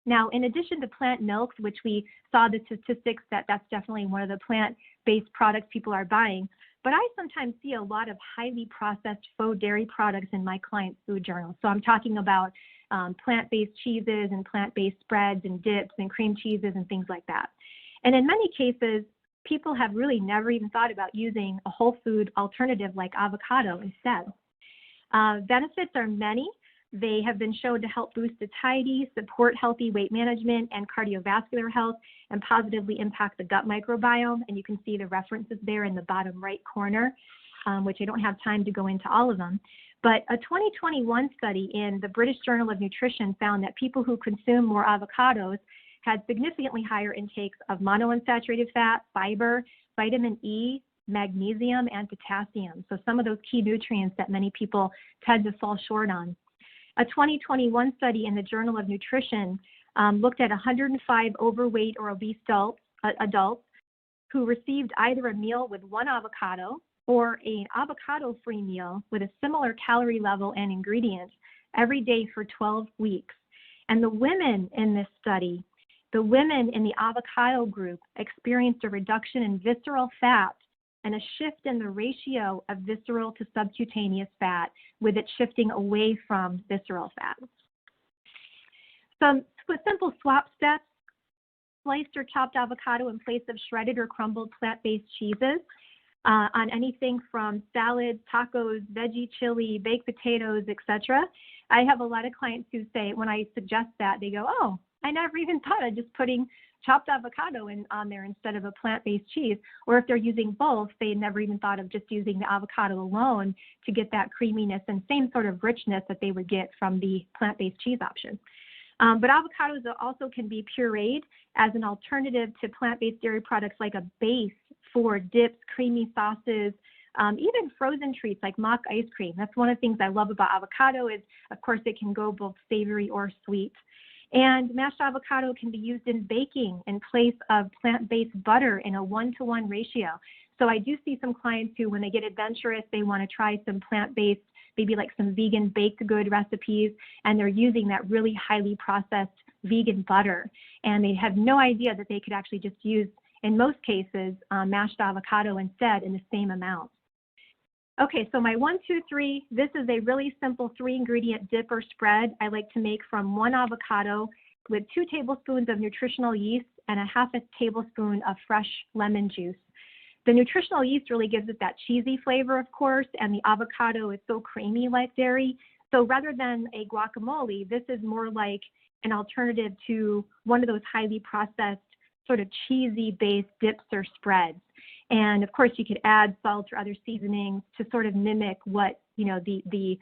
Now, in addition to plant milks, which we saw the statistics that that's definitely one of the plant-based products people are buying, but I sometimes see a lot of highly processed faux dairy products in my clients' food journals. So I'm talking about plant-based cheeses and plant-based spreads and dips and cream cheeses and things like that. And in many cases, people have really never even thought about using a whole food alternative like avocado instead. Benefits are many. They have been shown to help boost satiety, support healthy weight management and cardiovascular health, and positively impact the gut microbiome. And you can see the references there in the bottom right corner, which I don't have time to go into all of them. But a 2021 study in the British Journal of Nutrition found that people who consume more avocados had significantly higher intakes of monounsaturated fat, fiber, vitamin E, magnesium, and potassium. So some of those key nutrients that many people tend to fall short on. A 2021 study in the Journal of Nutrition looked at 105 overweight or obese adults who received either a meal with one avocado or an avocado-free meal with a similar calorie level and ingredients every day for 12 weeks. And the women in this study, the women in the avocado group, experienced a reduction in visceral fat and a shift in the ratio of visceral to subcutaneous fat, with it shifting away from visceral fat. Some simple swap steps: sliced or chopped avocado in place of shredded or crumbled plant-based cheeses on anything from salads, tacos, veggie chili, baked potatoes, etc. I have a lot of clients who say, when I suggest that, they go, oh, I never even thought of just putting chopped avocado on there instead of a plant-based cheese. Or if they're using both, they never even thought of just using the avocado alone to get that creaminess and same sort of richness that they would get from the plant-based cheese option. But avocados also can be pureed as an alternative to plant-based dairy products, like a base for dips, creamy sauces, even frozen treats like mock ice cream. That's one of the things I love about avocado is, of course, it can go both savory or sweet. And mashed avocado can be used in baking in place of plant-based butter in a 1-to-1 ratio. So I do see some clients who, when they get adventurous, they want to try some plant-based, maybe like some vegan baked good recipes, and they're using that really highly processed vegan butter. And they have no idea that they could actually just use, in most cases, mashed avocado instead in the same amount. Okay, so my 1, 2, 3, this is a really simple 3-ingredient dip or spread I like to make from 1 avocado with 2 tablespoons of nutritional yeast and a 1/2 tablespoon of fresh lemon juice. The nutritional yeast really gives it that cheesy flavor, of course, and the avocado is so creamy like dairy. So rather than a guacamole, this is more like an alternative to one of those highly processed sort of cheesy-based dips or spreads. And of course, you could add salt or other seasonings to sort of mimic what, you know, the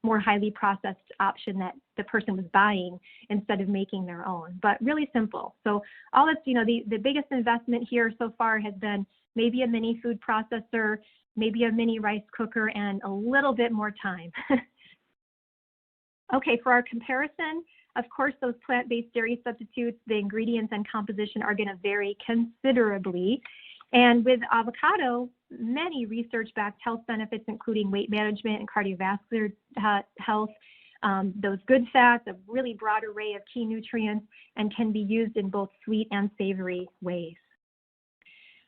more highly processed option that the person was buying instead of making their own, but really simple. So all it's, you know, the biggest investment here so far has been maybe a mini food processor, maybe a mini rice cooker, and a little bit more time. Okay, for our comparison, of course, those plant-based dairy substitutes, the ingredients and composition are going to vary considerably. And with avocado, many research-backed health benefits, including weight management and cardiovascular health, those good fats, a really broad array of key nutrients, and can be used in both sweet and savory ways.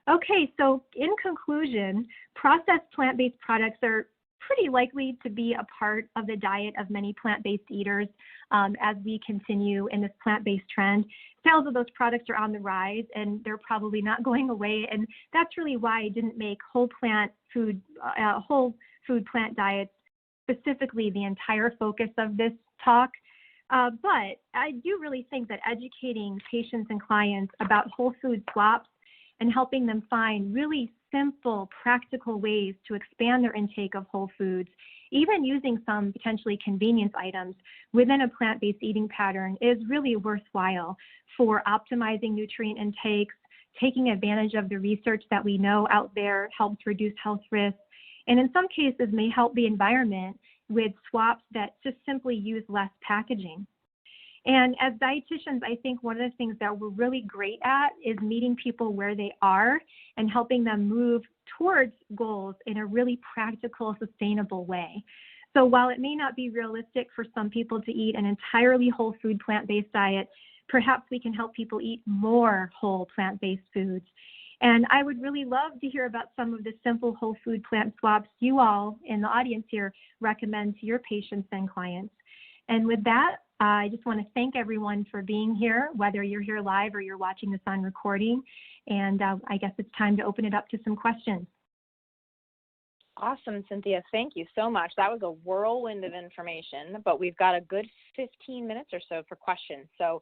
Okay, so in conclusion, processed plant-based products are pretty likely to be a part of the diet of many plant-based eaters as we continue in this plant-based trend. Sales of those products are on the rise, and they're probably not going away. And that's really why I didn't make whole food plant diets specifically the entire focus of this talk. But I do really think that educating patients and clients about whole food swaps and helping them find really simple, practical ways to expand their intake of whole foods, even using some potentially convenience items within a plant-based eating pattern, is really worthwhile for optimizing nutrient intakes, taking advantage of the research that we know out there helps reduce health risks, and in some cases may help the environment with swaps that just simply use less packaging. And as dietitians, I think one of the things that we're really great at is meeting people where they are and helping them move towards goals in a really practical, sustainable way. So while it may not be realistic for some people to eat an entirely whole food plant-based diet, perhaps we can help people eat more whole plant-based foods. And I would really love to hear about some of the simple whole food plant swaps you all in the audience here recommend to your patients and clients. And with that, I just want to thank everyone for being here, whether you're here live or you're watching this on recording. And I guess it's time to open it up to some questions. Awesome, Cynthia. Thank you so much. That was a whirlwind of information, but we've got a good 15 minutes or so for questions. So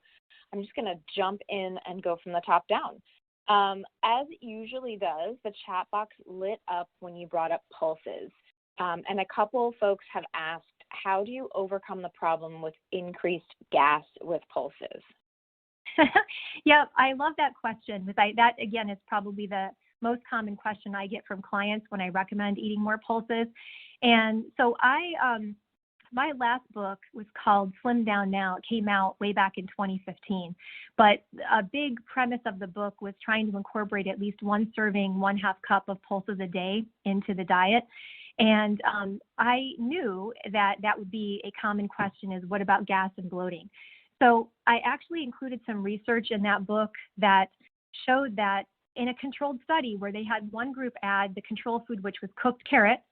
I'm just going to jump in and go from the top down. As it usually does, the chat box lit up when you brought up pulses. And a couple folks have asked, how do you overcome the problem with increased gas with pulses? Yeah, I love that question. That, again, is probably the most common question I get from clients when I recommend eating more pulses. And so my last book was called Slim Down Now. It came out way back in 2015. But a big premise of the book was trying to incorporate at least one serving, 1/2 cup of pulses a day into the diet. And I knew that that would be a common question, is what about gas and bloating? So I actually included some research in that book that showed that in a controlled study where they had one group add the control food, which was cooked carrots,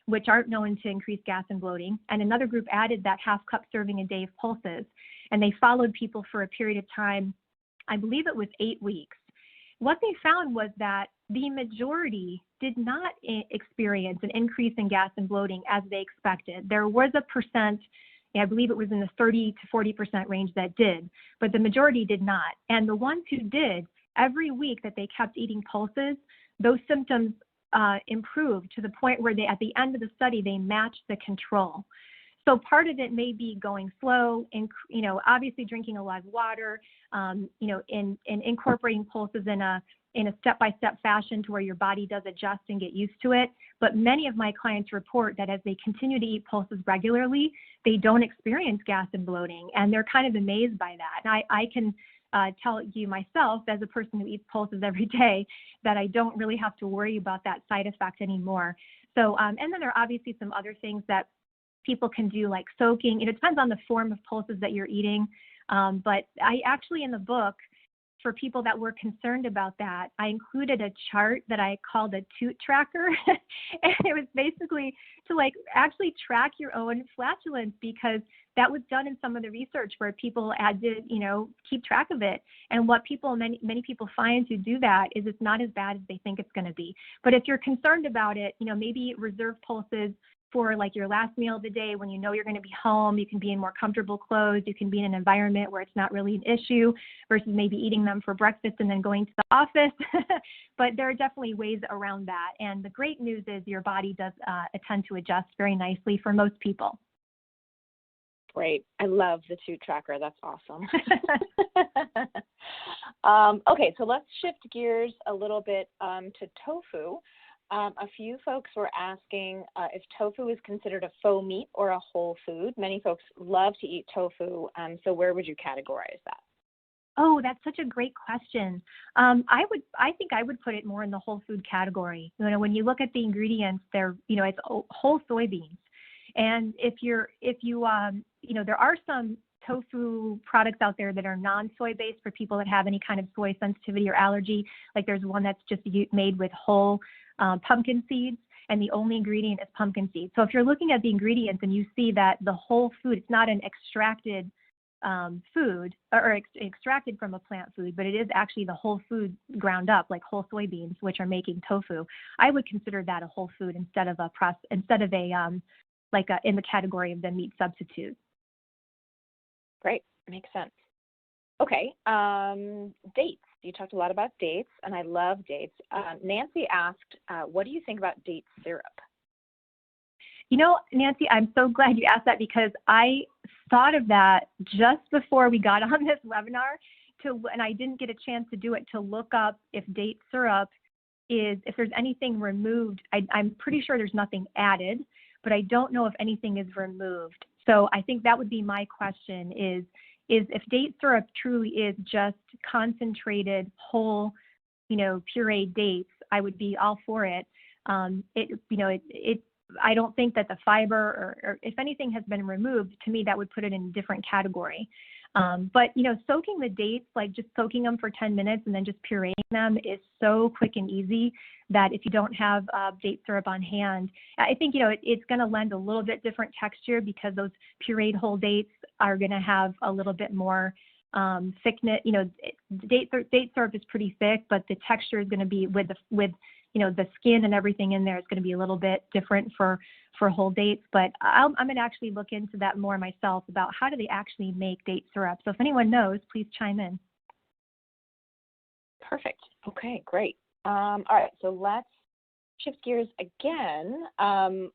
which aren't known to increase gas and bloating, and another group added that 1/2 cup serving a day of pulses. And they followed people for a period of time, I believe it was 8 weeks. What they found was that the majority did not experience an increase in gas and bloating as they expected. There was a percent, I believe it was in the 30 to 40% range that did, but the majority did not. And the ones who did, every week that they kept eating pulses, those symptoms improved to the point where at the end of the study, they matched the control. So part of it may be going slow, and obviously drinking a lot of water, in incorporating pulses in a step-by-step fashion to where your body does adjust and get used to it. But many of my clients report that as they continue to eat pulses regularly, they don't experience gas and bloating, and they're kind of amazed by that. And I can tell you myself, as a person who eats pulses every day, that I don't really have to worry about that side effect anymore. So, and then there are obviously some other things that people can do, like soaking. It depends on the form of pulses that you're eating. But I actually, in the book, for people that were concerned about that, I included a chart that I called a toot tracker. And it was basically to actually track your own flatulence, because that was done in some of the research where people had to, keep track of it. And what many people find to do that is it's not as bad as they think it's going to be. But if you're concerned about it, maybe reserve pulses for your last meal of the day when you're going to be home. You can be in more comfortable clothes. You can be in an environment where it's not really an issue, versus maybe eating them for breakfast and then going to the office. But there are definitely ways around that. And the great news is your body does tend to adjust very nicely for most people. Great. I love the toot tracker. That's awesome. Okay, so let's shift gears a little bit to tofu. A few folks were asking if tofu is considered a faux meat or a whole food. Many folks love to eat tofu, so where would you categorize that? Oh, that's such a great question. I think I would put it more in the whole food category. When you look at the ingredients, it's whole soybeans. And if there are some tofu products out there that are non-soy based for people that have any kind of soy sensitivity or allergy. Like there's one that's just made with whole pumpkin seeds. and the only ingredient is pumpkin seed. So if you're looking at the ingredients and you see that the whole food, it's not an extracted food or extracted from a plant food, but it is actually the whole food ground up, like whole soybeans, which are making tofu. I would consider that a whole food instead of a in the category of the meat substitute. Great, makes sense. Okay, dates. You talked a lot about dates, and I love dates. Nancy asked, what do you think about date syrup? You know, Nancy, I'm so glad you asked that because I thought of that just before we got on this webinar, and I didn't get a chance to do it, to look up if date syrup if there's anything removed. I'm pretty sure there's nothing added, but I don't know if anything is removed. So I think that would be my question is if date syrup truly is just concentrated whole, pureed dates, I would be all for it. I don't think that the fiber or if anything has been removed, to me, that would put it in a different category. But, soaking the dates, like just soaking them for 10 minutes and then just pureeing them is so quick and easy that if you don't have date syrup on hand, I think, it's going to lend a little bit different texture because those pureed whole dates are going to have a little bit more thickness. Date syrup is pretty thick, but the texture is going to be with the skin and everything in there is going to be a little bit different for whole dates. But I'm going to actually look into that more myself about how do they actually make date syrup. So if anyone knows, please chime in. Perfect. Okay, great. All right, so let's shift gears again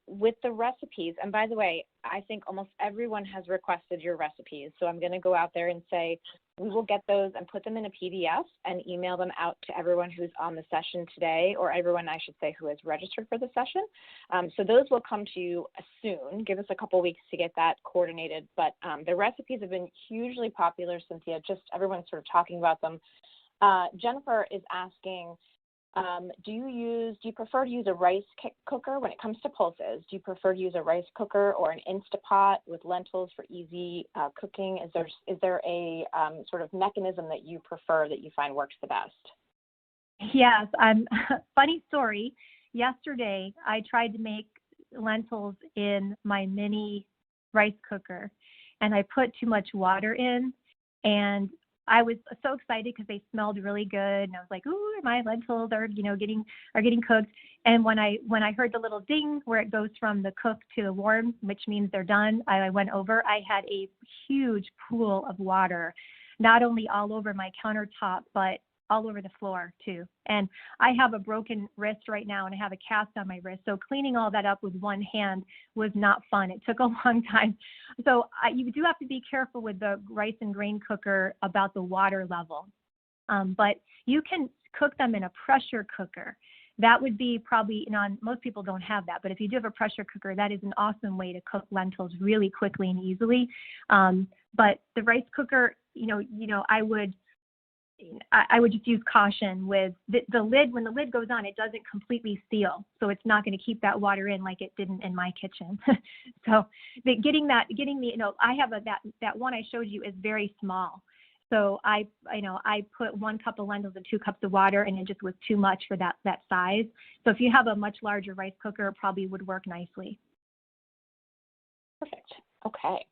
with the recipes. And by the way, I think almost everyone has requested your recipes. So I'm going to go out there and say, we will get those and put them in a PDF and email them out to everyone who's on the session today, or everyone, I should say, who has registered for the session. So those will come to you soon. Give us a couple weeks to get that coordinated. But the recipes have been hugely popular, Cynthia. Just everyone's sort of talking about them. Jennifer is asking, do you prefer to use a rice cooker when it comes to pulses? Do you prefer to use a rice cooker or an Instapot with lentils for easy cooking? Is there a sort of mechanism that you prefer that you find works the best? Yes, funny story. Yesterday, I tried to make lentils in my mini rice cooker, and I put too much water in, and I was so excited because they smelled really good, and I was like, "Ooh, my lentils are, getting cooked." And when I heard the little ding where it goes from the cook to the warm, which means they're done, I went over. I had a huge pool of water, not only all over my countertop, but all over the floor too. And I have a broken wrist right now, and I have a cast on my wrist. So cleaning all that up with one hand was not fun. It took a long time. So you do have to be careful with the rice and grain cooker about the water level. But you can cook them in a pressure cooker. That would be probably, most people don't have that, but if you do have a pressure cooker, that is an awesome way to cook lentils really quickly and easily. But the rice cooker, I would just use caution with the lid. When the lid goes on, it doesn't completely seal, so it's not going to keep that water in like it didn't in my kitchen. So I have that one I showed you is very small. So I put 1 cup of lentils and 2 cups of water, and it just was too much for that size. So if you have a much larger rice cooker, it probably would work nicely. Perfect. Okay.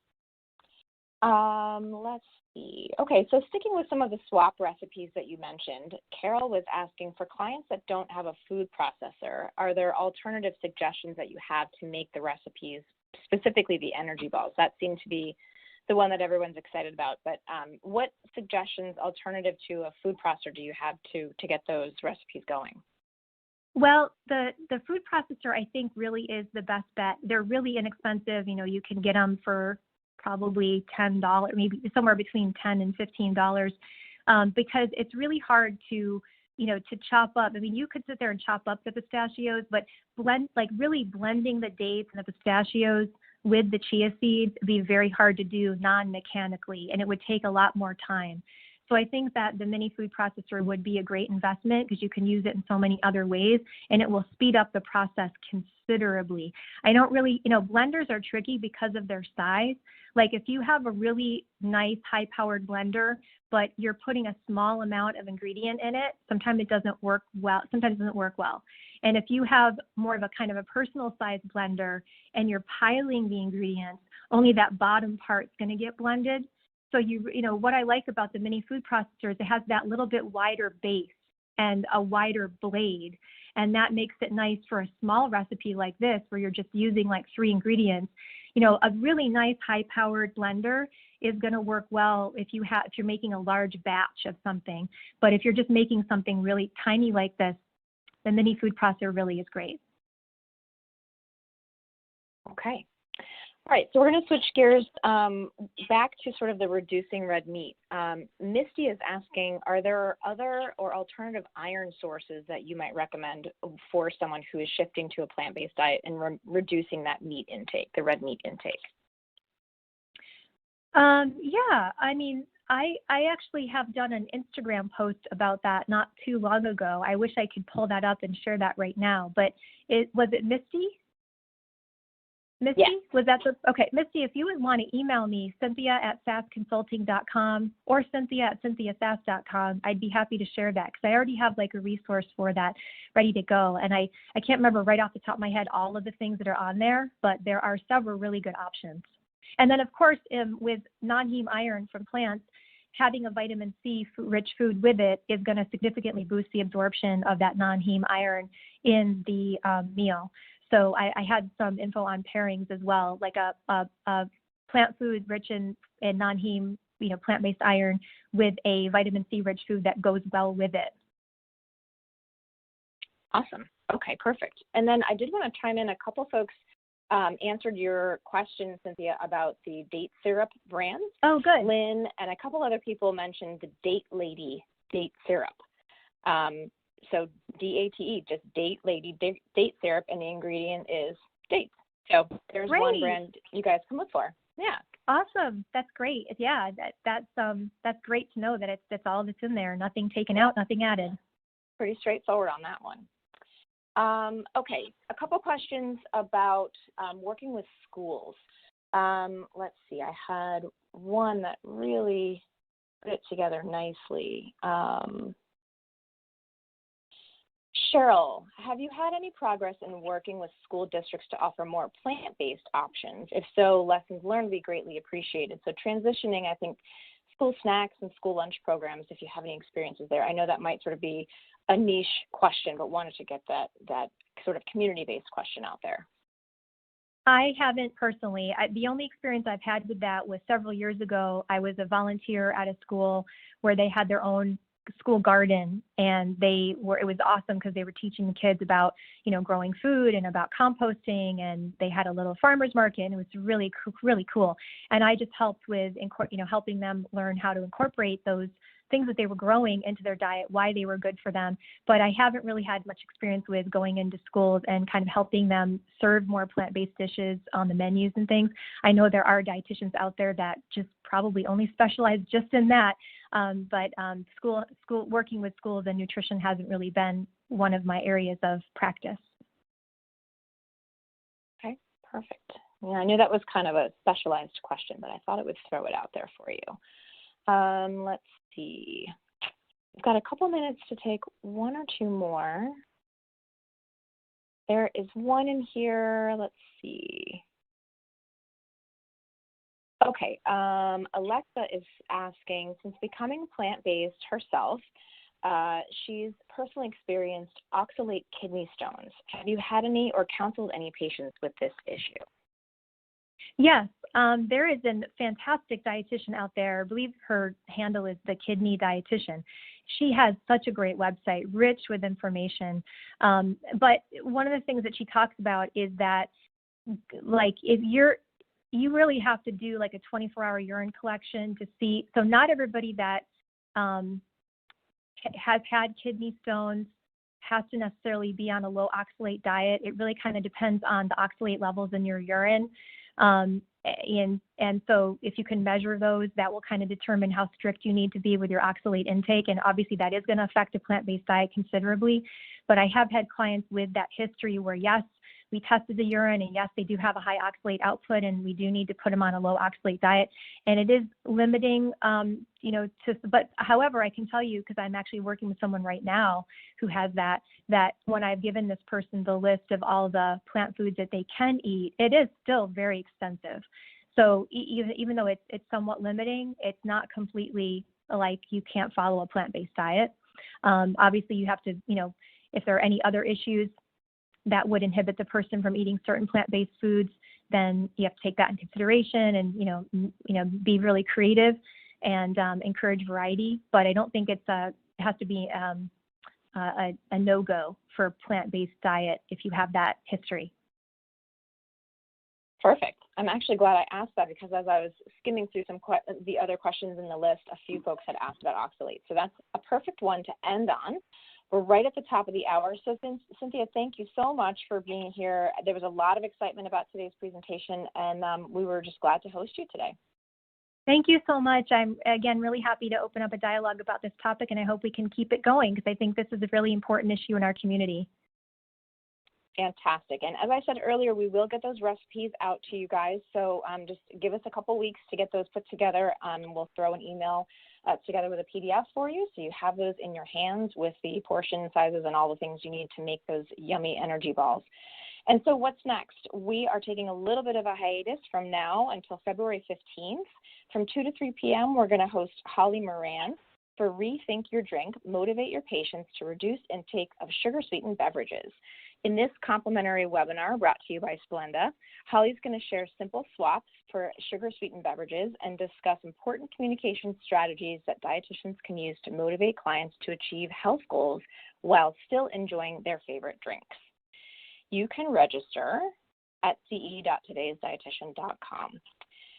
Let's see. Okay, so sticking with some of the swap recipes that you mentioned, Carol was asking, for clients that don't have a food processor, are there alternative suggestions that you have to make the recipes, specifically the energy balls? That seemed to be the one that everyone's excited about, but what suggestions alternative to a food processor do you have to get those recipes going? Well, the food processor, I think, really is the best bet. They're really inexpensive. You can get them for probably $10, maybe somewhere between $10 and $15, because it's really hard to chop up. I mean, you could sit there and chop up the pistachios, but really blending the dates and the pistachios with the chia seeds would be very hard to do non-mechanically, and it would take a lot more time. So I think that the mini food processor would be a great investment because you can use it in so many other ways, and it will speed up the process considerably. I don't really, blenders are tricky because of their size. Like if you have a really nice high-powered blender, but you're putting a small amount of ingredient in it, sometimes it doesn't work well. Sometimes it doesn't work well. And if you have more of a kind of a personal size blender and you're piling the ingredients, only that bottom part's going to get blended. So what I like about the mini food processors, it has that little bit wider base and a wider blade. And that makes it nice for a small recipe like this, where you're just using like 3 ingredients. A really nice high-powered blender is going to work well if you're making a large batch of something. But if you're just making something really tiny like this, the mini food processor really is great. Okay. All right, so we're going to switch gears back to sort of the reducing red meat. Misty is asking, are there other or alternative iron sources that you might recommend for someone who is shifting to a plant-based diet and reducing that meat intake, the red meat intake? Yeah, I mean, I actually have done an Instagram post about that not too long ago. I wish I could pull that up and share that right now, but was it Misty? Misty? Yeah. Was that okay, Misty, if you would want to email me, cynthia@sassconsulting.com or cynthia@cynthiasass.com, I'd be happy to share that, because I already have like a resource for that ready to go. And I can't remember right off the top of my head all of the things that are on there, but there are several really good options. And then, of course, with non-heme iron from plants, having a vitamin C rich food with it is going to significantly boost the absorption of that non-heme iron in the meal. So I had some info on pairings as well, like a plant food rich in non-heme, plant-based iron with a vitamin C rich food that goes well with it. Awesome. Okay, perfect. And then I did want to chime in. A couple folks answered your question, Cynthia, about the date syrup brands. Oh, good. Lynn and a couple other people mentioned the Date Lady date syrup. So DATE, just Date Lady date syrup, and the ingredient is dates. So there's one brand you guys can look for. Yeah. Awesome. That's great. Yeah, that's great to know that that's all that's in there. Nothing taken out, nothing added. Pretty straightforward on that one. Okay, a couple questions about working with schools. Let's see, I had one that really put it together nicely. Cheryl, have you had any progress in working with school districts to offer more plant-based options? If so, lessons learned would be greatly appreciated. So transitioning, I think, school snacks and school lunch programs, if you have any experiences there. I know that might sort of be a niche question, but wanted to get that sort of community-based question out there. I haven't personally. The only experience I've had with that was several years ago. I was a volunteer at a school where they had their own school garden, and it was awesome because they were teaching the kids about, growing food and about composting, and they had a little farmer's market, and it was really, really cool. And I just helped with, helping them learn how to incorporate those things that they were growing into their diet, why they were good for them. But I haven't really had much experience with going into schools and kind of helping them serve more plant-based dishes on the menus and things. I know there are dietitians out there that just probably only specialize just in that. But school working with schools and nutrition hasn't really been one of my areas of practice. Okay, perfect. Yeah, I knew that was kind of a specialized question, but I thought I would throw it out there for you. Let's see. We've got a couple minutes to take one or two more. There is one in here. Let's see. Okay, Alexa is asking, since becoming plant-based herself, she's personally experienced oxalate kidney stones. Have you had any or counseled any patients with this issue? Yes, there is a fantastic dietitian out there. I believe her handle is The Kidney Dietitian. She has such a great website, rich with information. But one of the things that she talks about is that, like, if you really have to do like a 24-hour urine collection to see. So not everybody that has had kidney stones has to necessarily be on a low oxalate diet. It really kind of depends on the oxalate levels in your urine. And so if you can measure those, that will kind of determine how strict you need to be with your oxalate intake. And obviously that is going to affect a plant-based diet considerably. But I have had clients with that history where, yes, we tested the urine, and yes, they do have a high oxalate output, and we do need to put them on a low oxalate diet. And it is limiting, but however, I can tell you, because I'm actually working with someone right now who has that when I've given this person the list of all the plant foods that they can eat, it is still very extensive. So even though it's somewhat limiting, it's not completely like you can't follow a plant-based diet. Obviously, you have to, if there are any other issues that would inhibit the person from eating certain plant-based foods, then you have to take that in consideration and, be really creative and encourage variety. But I don't think it has to be a no-go for a plant-based diet if you have that history. Perfect. I'm actually glad I asked that, because as I was skimming through the other questions in the list, a few folks had asked about oxalate. So that's a perfect one to end on. We're right at the top of the hour. So Cynthia, thank you so much for being here. There was a lot of excitement about today's presentation, and we were just glad to host you today. Thank you so much. I'm, again, really happy to open up a dialogue about this topic, and I hope we can keep it going, because I think this is a really important issue in our community. Fantastic. And as I said earlier, we will get those recipes out to you guys. So just give us a couple weeks to get those put together. And we'll throw an email together with a PDF for you, so you have those in your hands with the portion sizes and all the things you need to make those yummy energy balls. And so what's next? We are taking a little bit of a hiatus from now until February 15th. From 2 to 3 p.m., we're going to host Holly Moran for Rethink Your Drink, Motivate Your Patients to Reduce Intake of Sugar-Sweetened Beverages. In this complimentary webinar brought to you by Splenda, Holly's going to share simple swaps for sugar-sweetened beverages and discuss important communication strategies that dietitians can use to motivate clients to achieve health goals while still enjoying their favorite drinks. You can register at ce.todaysdietitian.com.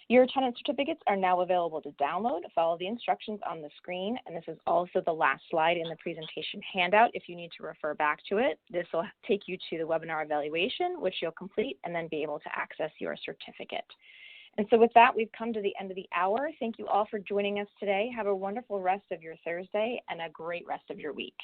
Your attendance certificates are now available to download. Follow the instructions on the screen, and this is also the last slide in the presentation handout if you need to refer back to it. This will take you to the webinar evaluation, which you'll complete and then be able to access your certificate. And so with that, we've come to the end of the hour. Thank you all for joining us today. Have a wonderful rest of your Thursday and a great rest of your week.